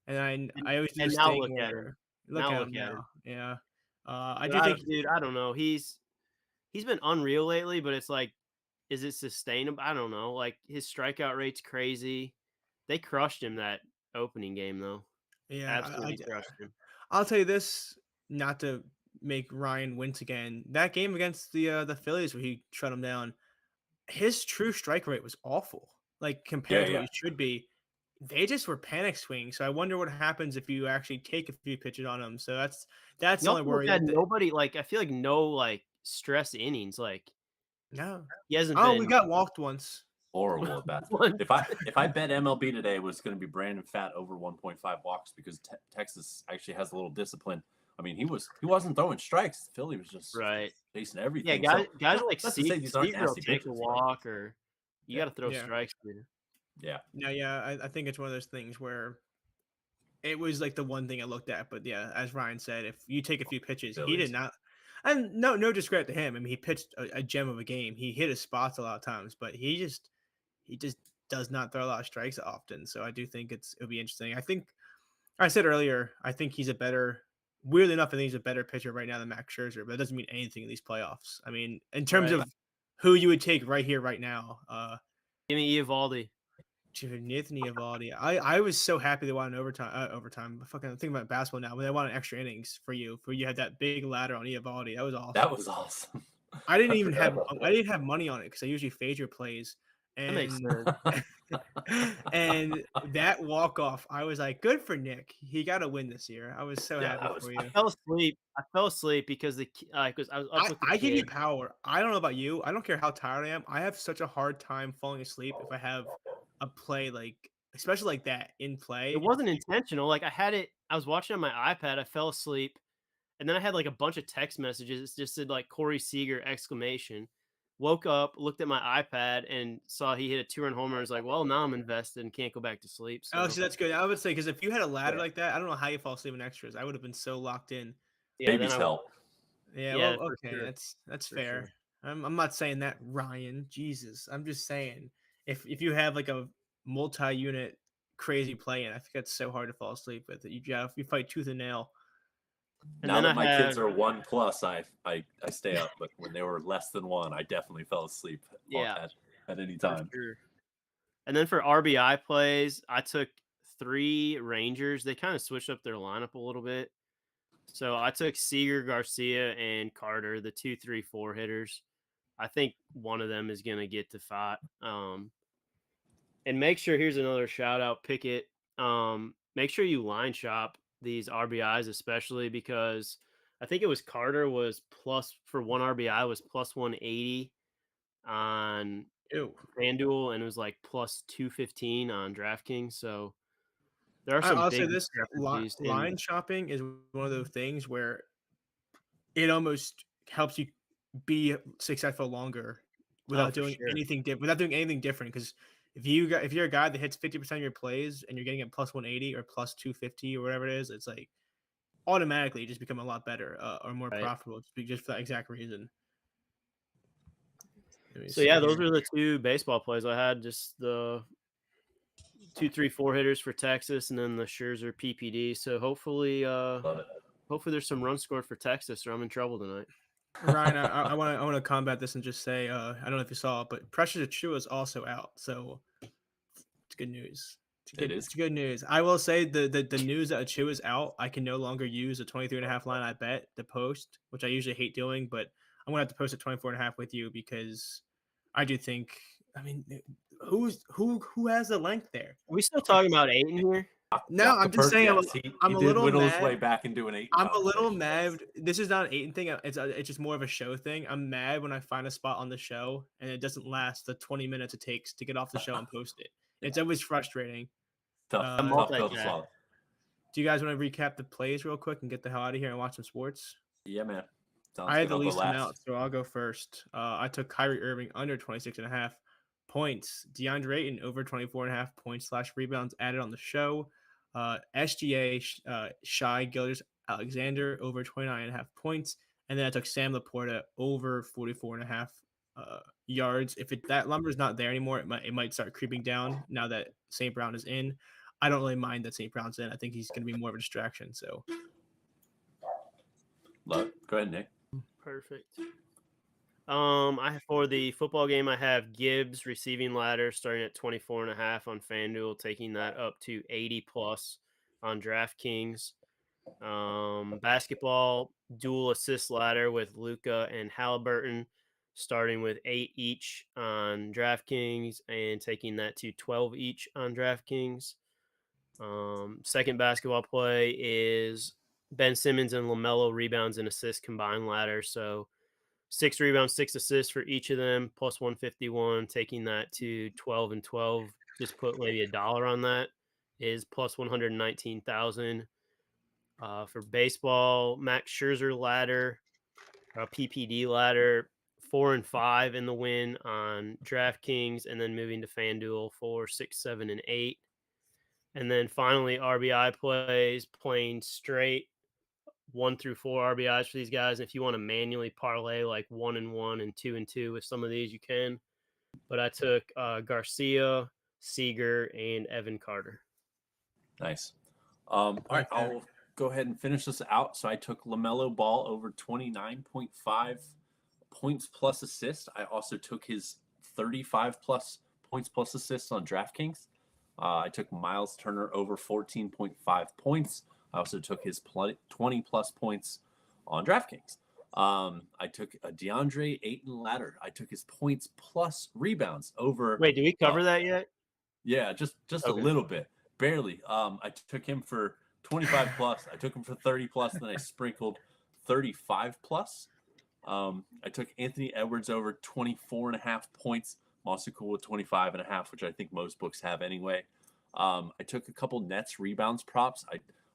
And I always do this now thing look where, at him. Look now at look him at now. him. Yeah. I don't know. He's been unreal lately, but it's like, is it sustainable? I don't know. Like his strikeout rate's crazy. They crushed him that opening game though. Yeah, absolutely crushed him. I'll tell you this, not to make Ryan wince again. That game against the Phillies where he shut him down, his true strike rate was awful. Like compared to what it should be. They just were panic swings. So I wonder what happens if you actually take a few pitches on them. So that's the only worry. Nobody I feel like no stress innings. No, he hasn't. We got walked once. Horrible at bats. If I bet MLB today was going to be Brandon Pfaadt over 1.5 walks because Texas actually has a little discipline. I mean, he wasn't throwing strikes. Philly was just chasing everything. Yeah, guys like these aren't nasty take a walk or you got to throw strikes. Dude. Yeah. No, yeah, I think it's one of those things where it was like the one thing I looked at. But yeah, as Ryan said, if you take a few pitches, he did not. And no discredit to him. I mean, he pitched a gem of a game. He hit his spots a lot of times, but he just does not throw a lot of strikes often. So I do think it'll be interesting. I think I said earlier, I think weirdly enough, I think he's a better pitcher right now than Max Scherzer, but it doesn't mean anything in these playoffs. I mean, in terms of who you would take right here, right now, give me Eovaldi. Nathan Eovaldi. I was so happy they won an overtime. Fucking thinking about basketball now. When they wanted extra innings for you had that big ladder on Eovaldi. That was awesome. That was awesome. I didn't have money on it because I usually fade your plays. And that makes sense. And that walk off, I was like, good for Nick. He got a win this year. I was so Yeah, happy that was for I you. fell asleep. I fell asleep because I was up with the I give you kid. power. I don't know about you. I don't care how tired I am. I have such a hard time falling asleep if I have a play like, especially like that in It play. wasn't intentional. Like I was watching on my iPad. I fell asleep, and then I had like a bunch of text messages. It just said like Corey Seager exclamation. Woke up, looked at my iPad, and saw he hit a 2-run homer. I was like, well, now I'm invested and can't go back to sleep. Oh, So see, that's good. I would say because if you had a ladder Yeah. like that, I don't know how you fall asleep in extras. I would have been so locked in. yeah, then Babies I help. Yeah, yeah well, for okay, sure that's for fair. sure. I'm not saying that, Ryan. Jesus, I'm just saying if you have like a multi-unit crazy play in, I think that's so hard to fall asleep with. You fight tooth and nail. And Now then that I my kids had are 1+, I stay up. But when they were less than 1, I definitely fell asleep yeah at any for time. sure. And then for RBI plays, I took 3 Rangers. They kind of switched up their lineup a little bit. So I took Seager, Garcia, and Carter, the 2, 3, 4 hitters. I think one of them is going to get to 5. And make sure here's another shout out, Pickett. Make sure you line shop these RBIs, especially because I think it was Carter was plus for 1 RBI was plus 180 on Ew. FanDuel, and it was like plus 215 on DraftKings. So there are some I'll say big this: discrepancies. And line shopping is one of those things where it almost helps you be successful longer oh, without for doing sure. anything different. Because if you're a guy that hits 50% of your plays and you're getting it plus 180 or plus 250 or whatever it is, it's like automatically you just become a lot better or more Right. profitable just for that exact reason. Let me So see yeah, those here. are the 2 baseball plays I had. Just the 2, 3, 4 hitters for Texas, and then the Scherzer PPD. So Love it. hopefully there's some runs scored for Texas, or I'm in trouble tonight. Ryan, I want to combat this and just say I don't know if you saw it, but Precious Achua is also out, so it's good news. It is. It's good news. I will say the news that Achua is out, I can no longer use a 23.5 line I bet to post, which I usually hate doing, but I'm gonna have to post a 24.5 with you because I do think. I mean, who has the length there? Are we still talking about Aiton here? No, I'm just saying Yes, I'm he a did little whittle his mad. way back into an 8 I'm a little conversation. mad. This is not an Aiton thing. It's just more of a show thing. I'm mad when I find a spot on the show and it doesn't last the 20 minutes it takes to get off the show and post it. It's always frustrating. A Tough pill to multitask. swallow. Do you guys want to recap the plays real quick and get the hell out of here and watch some sports? Yeah, man. I Sounds had good. the I'll go least amount, last. so I'll go first. I took Kyrie Irving under 26.5 points. DeAndre Ayton over 24.5 points / rebounds added on the show. SGA Shy Gilders Alexander over 29.5 points. And then I took Sam Laporta over 44.5 yards. If that number is not there anymore, it might start creeping down now that St. Brown is in. I don't really mind that St. Brown's in. I think he's going to be more of a distraction. So Love it. Go ahead, Nick. Perfect. For the football game, I have Gibbs receiving ladder starting at 24.5 on FanDuel, taking that up to 80 plus on DraftKings. Basketball dual assist ladder with Luca and Halliburton, starting with 8 each on DraftKings and taking that to 12 each on DraftKings. Second basketball play is Ben Simmons and LaMelo rebounds and assists combined ladder. So 6 rebounds, 6 assists for each of them, plus 151, taking that to 12 and 12. Just put maybe $1 on that is plus 119,000. For baseball, Max Scherzer ladder, PPD ladder, 4 and 5 in the win on DraftKings, and then moving to FanDuel for 6, 7, and 8. And then finally, RBI plays, playing straight 1 through 4 RBIs for these guys. And if you want to manually parlay like 1 and 1 and 2 and 2 with some of these, you can. But I took Garcia, Seager, and Evan Carter. Nice. All right, I'll go ahead and finish this out. So I took LaMelo Ball over 29.5 points plus assists. I also took his 35 plus points plus assists on DraftKings. I took Miles Turner over 14.5 points. I also took his 20 plus points on DraftKings. I took a DeAndre Ayton ladder. I took his points plus rebounds over. Wait, did we cover that yet? Yeah, just a Okay. little bit, barely. I took him for 25 plus. I took him for 30 plus. Then I sprinkled 35 plus. I took Anthony Edwards over 24.5 points. I'm also cool with 25.5, which I think most books have anyway. I took a couple Nets rebounds props.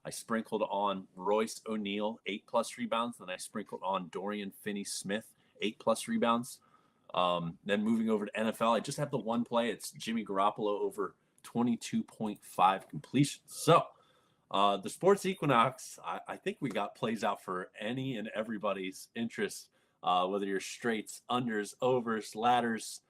I sprinkled on Royce O'Neal 8 plus rebounds. Then I sprinkled on Dorian Finney-Smith 8 plus rebounds. Then moving over to NFL, I just have the one play. It's Jimmy Garoppolo over 22.5 completions. So the sports equinox, I think we got plays out for any and everybody's interest, whether you're straights, unders, overs, ladders,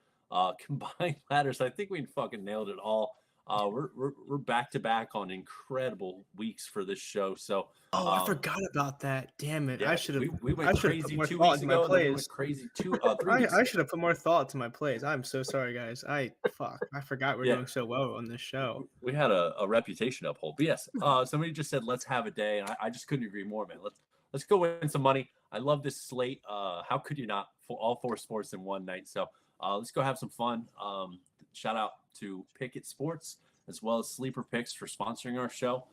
combined ladders. I think we fucking nailed it all. We're back to back on incredible weeks for this show. So Oh, I forgot about that. Damn it! yeah, I should have. we I went should have put crazy more 2 thought weeks into my ago, and then we plays. went crazy 3 weeks I ago. should have put more thought to my plays. I'm so sorry, guys. I forgot we're Yeah. doing so well on this show. We had a reputation to uphold. But yes, somebody just said let's have a day, and I just couldn't agree more, man. Let's go win some money. I love this slate. How could you not? For all 4 sports in one night. So let's go have some fun. Shout out to Pickett Sports as well as Sleeper Picks for sponsoring our show.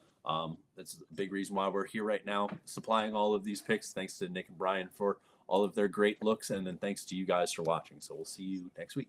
That's a big reason why we're here right now, supplying all of these picks. Thanks to Nick and Brian for all of their great looks, and then thanks to you guys for watching. So we'll see you next week.